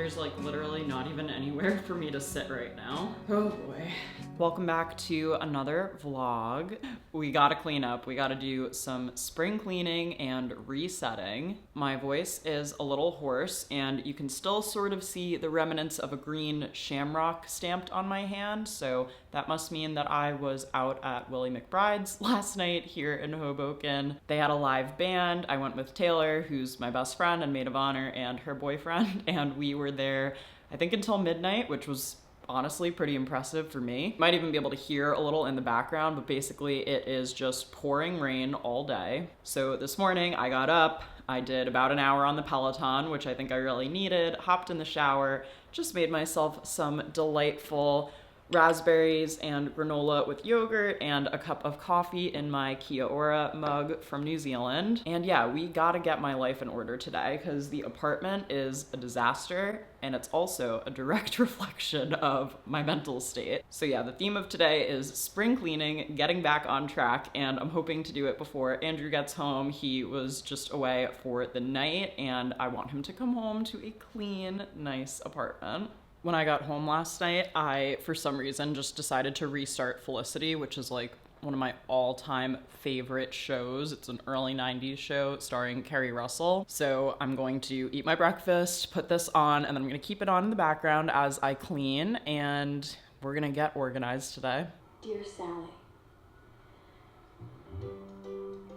there's like literally not even anywhere for me to sit right now. Oh boy. Welcome back to another vlog. We gotta clean up. We gotta do some spring cleaning and resetting. My voice is a little hoarse and you can still sort of see the remnants of a green shamrock stamped on my hand. So that must mean that I was out at Willie McBride's last night here in Hoboken. They had a live band. I went with Taylor, who's my best friend and maid of honor, and her boyfriend. And we were there, I think, until midnight, which was honestly pretty impressive for me. Might even be able to hear a little in the background, but basically it is just pouring rain all day. So this morning I got up, I did about an hour on the Peloton, which I think I really needed, hopped in the shower, just made myself some delightful raspberries and granola with yogurt and a cup of coffee in my Kia Ora mug from New Zealand. And yeah, we gotta get my life in order today because the apartment is a disaster and it's also a direct reflection of my mental state. So yeah, the theme of today is spring cleaning, getting back on track, and I'm hoping to do it before Andrew gets home. He was just away for the night and I want him to come home to a clean, nice apartment. When I got home last night, I, for some reason, just decided to restart Felicity, which is like one of my all-time favorite shows. It's an early 90s show starring Kerry Russell. So I'm going to eat my breakfast, put this on, and then I'm gonna keep it on in the background as I clean, and we're gonna get organized today. Dear Sally.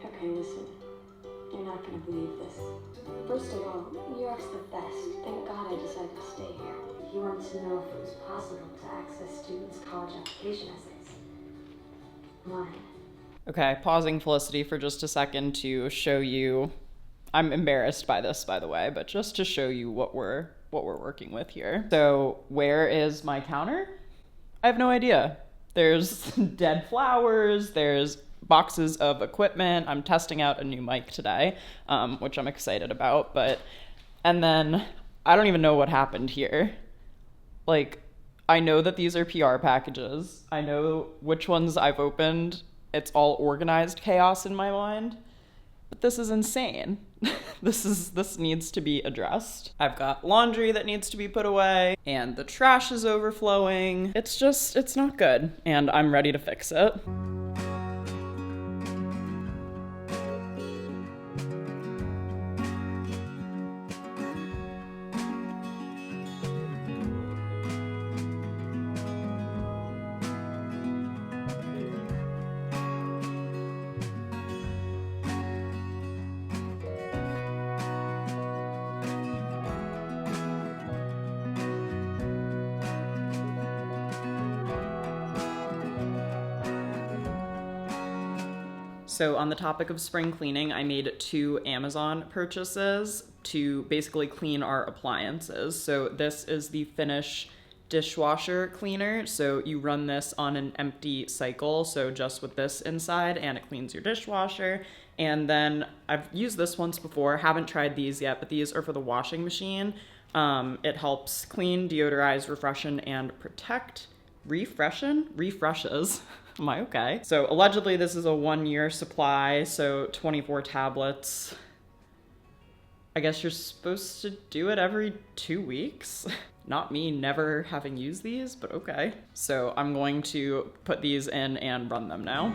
Okay, listen. You're not gonna believe this. First of all, New York's the best. Thank God I decided to stay here. He wanted to know if it was possible to access students' college application essays. Mine. Okay, pausing Felicity for just a second to show you. I'm embarrassed by this, by the way, but just to show you what we're working with here. So where is my counter? I have no idea. There's dead flowers, there's boxes of equipment. I'm testing out a new mic today, which I'm excited about, and then I don't even know what happened here. Like, I know that these are PR packages. I know which ones I've opened. It's all organized chaos in my mind, but this is insane. This needs to be addressed. I've got laundry that needs to be put away and the trash is overflowing. It's not good and I'm ready to fix it. So on the topic of spring cleaning, I made 2 Amazon purchases to basically clean our appliances. So this is the Finish dishwasher cleaner. So you run this on an empty cycle, so just with this inside, and it cleans your dishwasher. And then I've used this once before, haven't tried these yet, but these are for the washing machine. It helps clean, deodorize, refreshen, and protect. Refreshes. Am I okay? So allegedly this is a 1-year supply, so 24 tablets. I guess you're supposed to do it every 2 weeks. Not me never having used these, but okay. So I'm going to put these in and run them now.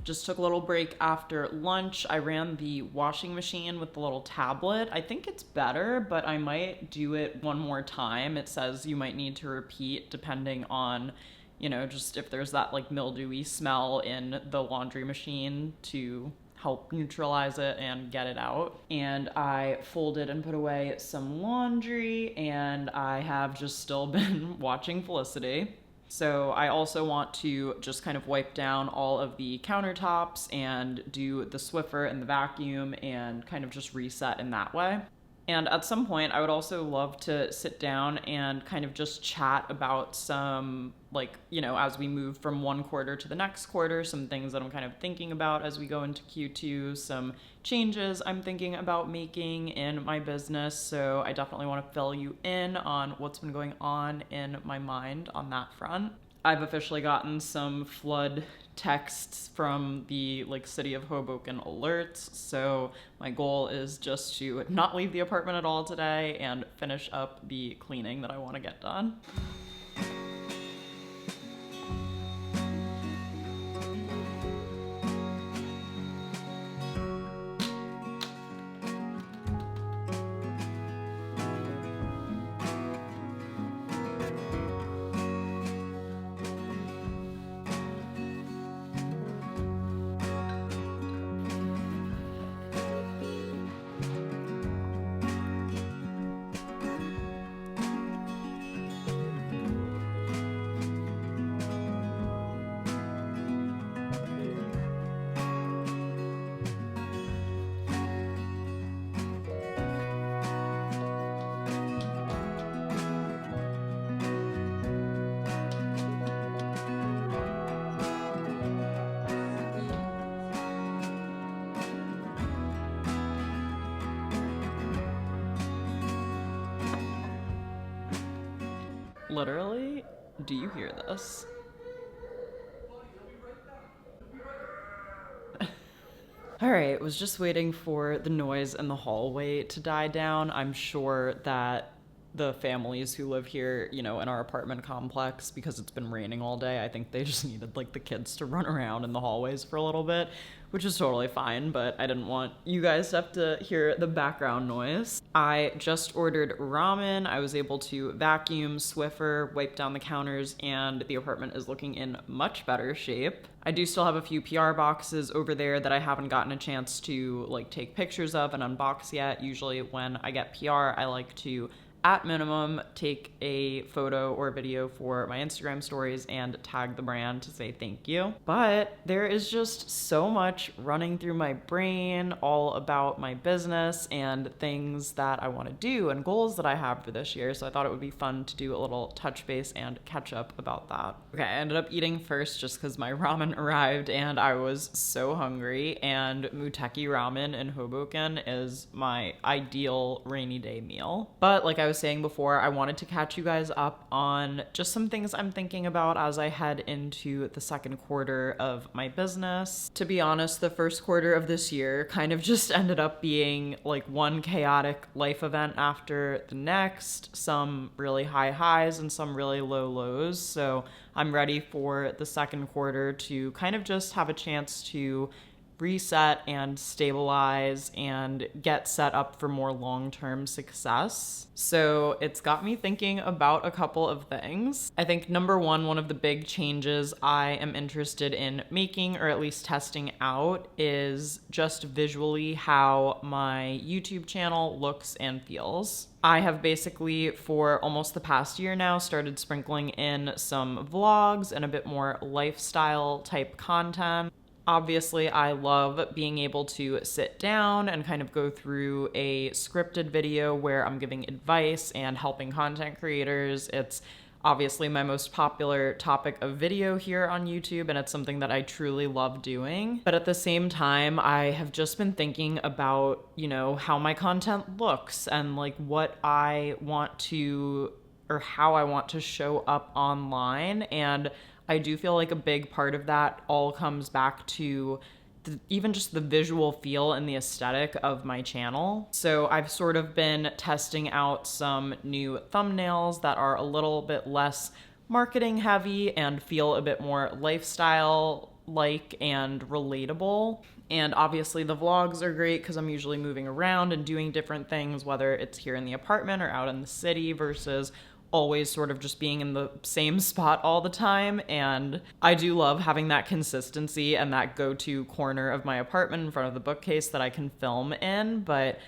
Just took a little break after lunch. I ran the washing machine with the little tablet. I think it's better, but I might do it one more time. It says you might need to repeat depending on, you know, just if there's that like mildewy smell in the laundry machine to help neutralize it and get it out. And I folded and put away some laundry, and I have just still been watching Felicity. So I also want to just kind of wipe down all of the countertops and do the Swiffer and the vacuum and kind of just reset in that way. And at some point, I would also love to sit down and kind of just chat about some, like, you know, as we move from one quarter to the next quarter, some things that I'm kind of thinking about as we go into Q2, some changes I'm thinking about making in my business. So I definitely want to fill you in on what's been going on in my mind on that front. I've officially gotten some flood texts from the like city of Hoboken alerts, so my goal is just to not leave the apartment at all today and finish up the cleaning that I want to get done. Literally, do you hear this? All right, was just waiting for the noise in the hallway to die down. I'm sure that the families who live here, you know, in our apartment complex, because it's been raining all day, I think they just needed like the kids to run around in the hallways for a little bit, which is totally fine, but I didn't want you guys to have to hear the background noise. I just ordered ramen. I was able to vacuum, Swiffer, wipe down the counters, and the apartment is looking in much better shape. I do still have a few PR boxes over there that I haven't gotten a chance to like take pictures of and unbox yet. Usually when I get PR, I like to at minimum take a photo or video for my Instagram stories and tag the brand to say thank you. But there is just so much running through my brain all about my business and things that I want to do and goals that I have for this year. So I thought it would be fun to do a little touch base and catch up about that. Okay, I ended up eating first just because my ramen arrived and I was so hungry, and Muteki ramen in Hoboken is my ideal rainy day meal. But like I was saying before, I wanted to catch you guys up on just some things I'm thinking about as I head into the second quarter of my business. To be honest, the first quarter of this year kind of just ended up being like one chaotic life event after the next, some really high highs and some really low lows. So I'm ready for the second quarter to kind of just have a chance to reset and stabilize and get set up for more long-term success. So it's got me thinking about a couple of things. I think number one of the big changes I am interested in making, or at least testing out, is just visually how my YouTube channel looks and feels. I have basically, for almost the past year now, started sprinkling in some vlogs and a bit more lifestyle type content. Obviously, I love being able to sit down and kind of go through a scripted video where I'm giving advice and helping content creators. It's obviously my most popular topic of video here on YouTube, and it's something that I truly love doing. But at the same time, I have just been thinking about, you know, how my content looks and like what I want to, or how I want to show up online. And I do feel like a big part of that all comes back to even just the visual feel and the aesthetic of my channel. So I've sort of been testing out some new thumbnails that are a little bit less marketing heavy and feel a bit more lifestyle like and relatable. And obviously the vlogs are great because I'm usually moving around and doing different things, whether it's here in the apartment or out in the city, versus always sort of just being in the same spot all the time. And I do love having that consistency and that go-to corner of my apartment in front of the bookcase that I can film in. But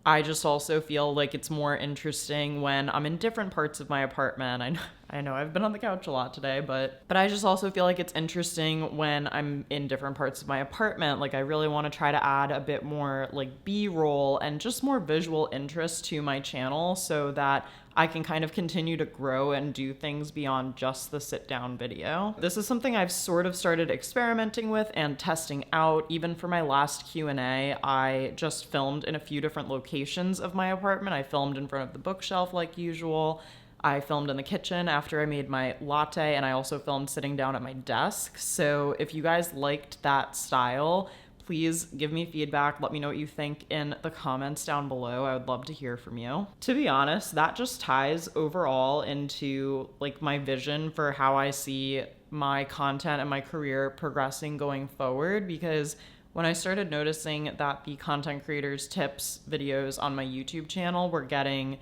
I just also feel like it's more interesting when I'm in different parts of my apartment. I know I've been on the couch a lot today, but I just also feel like it's interesting when I'm in different parts of my apartment. Like I really want to try to add a bit more like B-roll and just more visual interest to my channel so that I can kind of continue to grow and do things beyond just the sit down video. This is something I've sort of started experimenting with and testing out. Even for my last Q&A, I just filmed in a few different locations of my apartment. I filmed in front of the bookshelf like usual. I filmed in the kitchen after I made my latte, and I also filmed sitting down at my desk. So if you guys liked that style, please give me feedback. Let me know what you think in the comments down below. I would love to hear from you. To be honest, that just ties overall into like my vision for how I see my content and my career progressing going forward, because when I started noticing that the content creators tips videos on my YouTube channel were getting,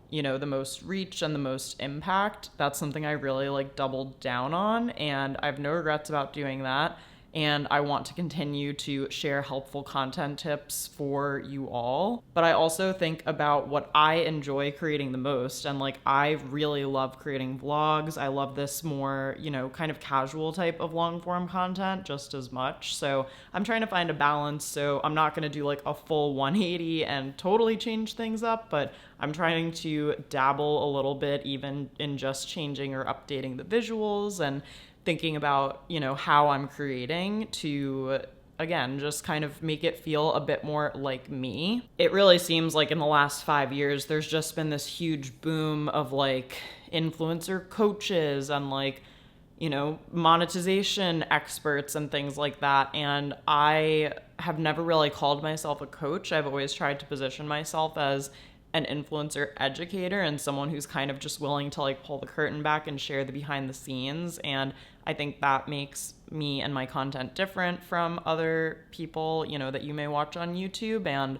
you know, the most reach and the most impact, that's something I really like doubled down on, and I have no regrets about doing that. And I want to continue to share helpful content tips for you all. But I also think about what I enjoy creating the most. And like, I really love creating vlogs. I love this more, you know, kind of casual type of long form content just as much. So I'm trying to find a balance. So I'm not going to do like a full 180 and totally change things up, but I'm trying to dabble a little bit even in just changing or updating the visuals and thinking about, you know, how I'm creating to, again, just kind of make it feel a bit more like me. It really seems like in the last 5 years, there's just been this huge boom of like influencer coaches and like, you know, monetization experts and things like that. And I have never really called myself a coach. I've always tried to position myself as an influencer educator and someone who's kind of just willing to like pull the curtain back and share the behind the scenes. And I think that makes me and my content different from other people, you know, that you may watch on YouTube. And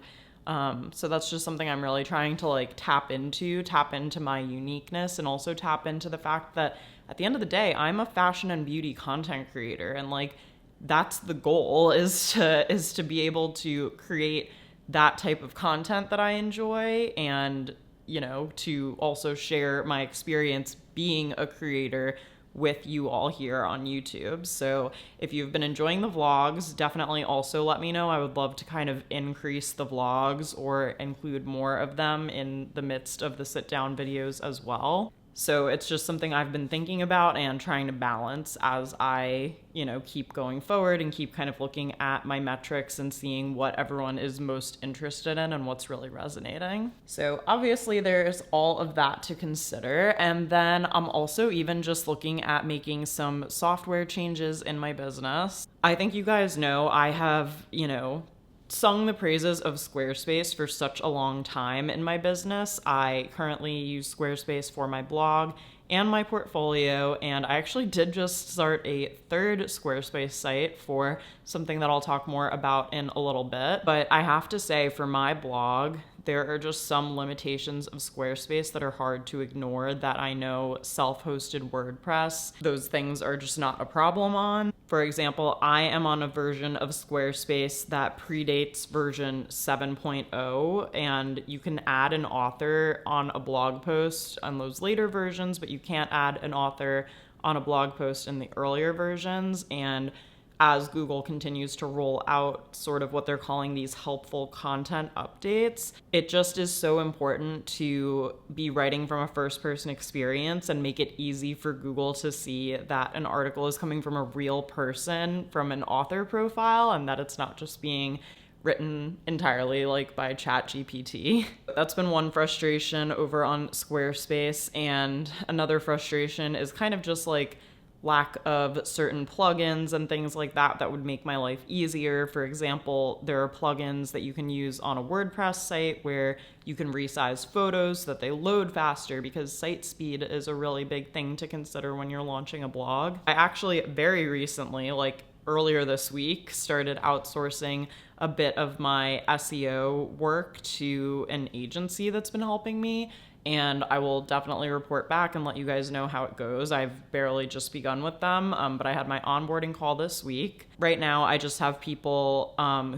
so that's just something I'm really trying to like tap into my uniqueness, and also tap into the fact that at the end of the day, I'm a fashion and beauty content creator. And like, that's the goal, is to be able to create that type of content that I enjoy, and, you know, to also share my experience being a creator with you all here on YouTube. So if you've been enjoying the vlogs, definitely also let me know. I would love to kind of increase the vlogs or include more of them in the midst of the sit down videos as well. So it's just something I've been thinking about and trying to balance as I, you know, keep going forward and keep kind of looking at my metrics and seeing what everyone is most interested in and what's really resonating. So obviously there's all of that to consider. And then I'm also even just looking at making some software changes in my business. I think you guys know I have, you know, sung the praises of Squarespace for such a long time in my business. I currently use Squarespace for my blog and my portfolio, and I actually did just start a third Squarespace site for something that I'll talk more about in a little bit. But I have to say, for my blog, there are just some limitations of Squarespace that are hard to ignore that I know self-hosted WordPress, those things are just not a problem on. For example, I am on a version of Squarespace that predates version 7.0, and you can add an author on a blog post on those later versions, but you can't add an author on a blog post in the earlier versions. And as Google continues to roll out sort of what they're calling these helpful content updates, it just is so important to be writing from a first-person experience and make it easy for Google to see that an article is coming from a real person, from an author profile, and that it's not just being written entirely like by ChatGPT. That's been one frustration over on Squarespace, and another frustration is kind of just like lack of certain plugins and things like that that would make my life easier. For example, there are plugins that you can use on a WordPress site where you can resize photos so that they load faster, because site speed is a really big thing to consider when you're launching a blog. I actually very recently, like earlier this week started outsourcing a bit of my SEO work to an agency that's been helping me. And I will definitely report back and let you guys know how it goes. I've barely just begun with them, but I had my onboarding call this week. Right now, I just have people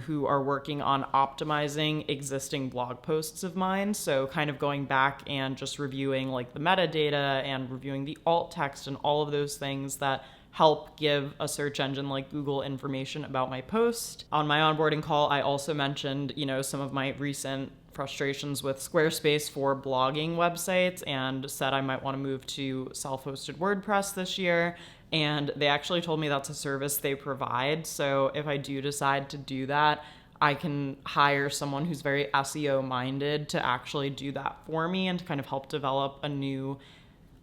who are working on optimizing existing blog posts of mine. So kind of going back and just reviewing like the metadata and reviewing the alt text and all of those things that help give a search engine like Google information about my post. On my onboarding call, I also mentioned, some of my recent frustrations with Squarespace for blogging websites and said I might want to move to self-hosted WordPress this year. And they actually told me that's a service they provide. So if I do decide to do that, I can hire someone who's very SEO minded to actually do that for me and to kind of help develop a new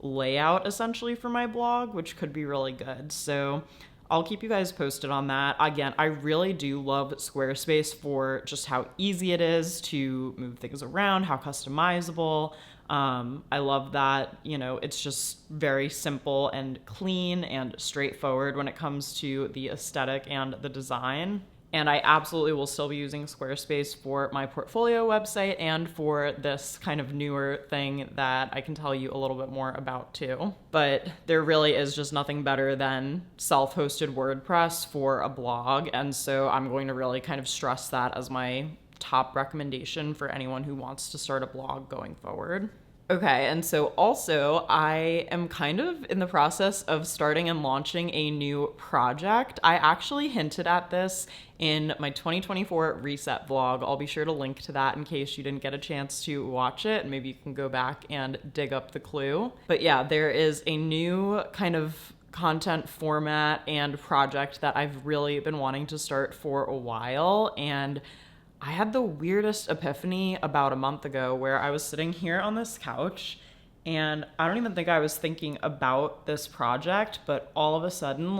layout essentially for my blog, which could be really good. So I'll keep you guys posted on that. Again, I really do love Squarespace for just how easy it is to move things around, how customizable. I love that, it's just very simple and clean and straightforward when it comes to the aesthetic and the design. And I absolutely will still be using Squarespace for my portfolio website and for this kind of newer thing that I can tell you a little bit more about too. But there really is just nothing better than self-hosted WordPress for a blog. And so I'm going to really kind of stress that as my top recommendation for anyone who wants to start a blog going forward. Okay, and so also I am kind of in the process of starting and launching a new project. I actually hinted at this in my 2024 reset vlog. I'll be sure to link to that in case you didn't get a chance to watch it. Maybe you can go back and dig up the clue. But yeah, there is a new kind of content format and project that I've really been wanting to start for a while, and I had the weirdest epiphany about a month ago where I was sitting here on this couch and I don't even think I was thinking about this project, but all of a sudden,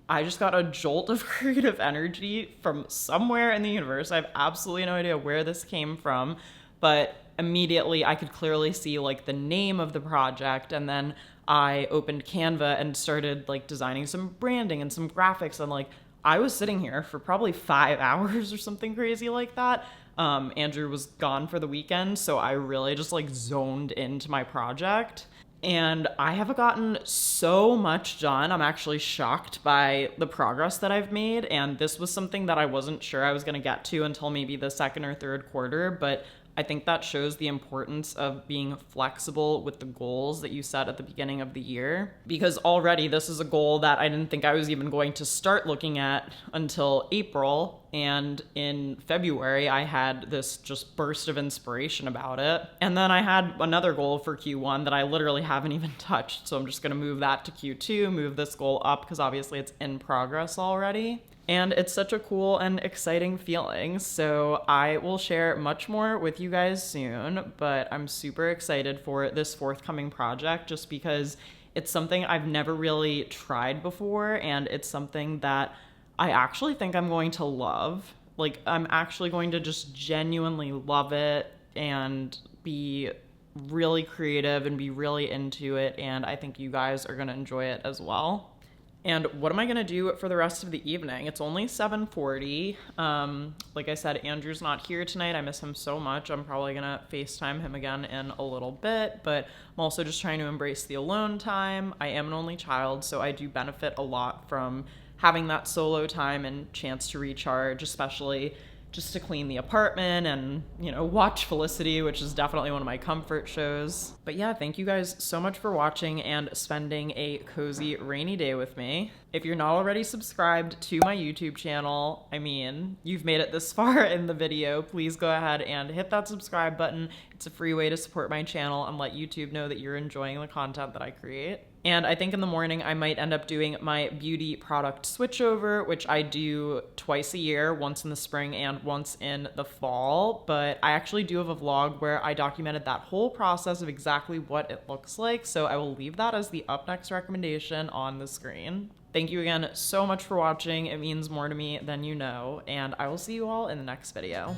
I just got a jolt of creative energy from somewhere in the universe. I have absolutely no idea where this came from, but immediately I could clearly see the name of the project, and then I opened Canva and started designing some branding and some graphics, and I was sitting here for probably 5 hours or something crazy like that. Andrew was gone for the weekend, so I really just zoned into my project. And I have gotten so much done. I'm actually shocked by the progress that I've made. And this was something that I wasn't sure I was going to get to until maybe the second or third quarter. But I think that shows the importance of being flexible with the goals that you set at the beginning of the year. Because already this is a goal that I didn't think I was even going to start looking at until April. And in February, I had this just burst of inspiration about it. And then I had another goal for Q1 that I literally haven't even touched. So I'm just going to move that to Q2, move this goal up because obviously it's in progress already. And it's such a cool and exciting feeling. So I will share much more with you guys soon, but I'm super excited for this forthcoming project just because it's something I've never really tried before, and it's something that I actually think I'm going to love. I'm actually going to just genuinely love it and be really creative and be really into it, and I think you guys are going to enjoy it as well. And what am I going to do for the rest of the evening? It's only 7:40. Like I said, Andrew's not here tonight. I miss him so much. I'm probably going to FaceTime him again in a little bit, but I'm also just trying to embrace the alone time. I am an only child, so I do benefit a lot from having that solo time and chance to recharge, especially just to clean the apartment and, watch Felicity, which is definitely one of my comfort shows. But yeah, thank you guys so much for watching and spending a cozy rainy day with me. If you're not already subscribed to my YouTube channel, you've made it this far in the video, please go ahead and hit that subscribe button. It's a free way to support my channel and let YouTube know that you're enjoying the content that I create. And I think in the morning I might end up doing my beauty product switchover, which I do twice a year, once in the spring and once in the fall. But I actually do have a vlog where I documented that whole process of exactly what it looks like. So I will leave that as the up next recommendation on the screen. Thank you again so much for watching. It means more to me than you know, and I will see you all in the next video.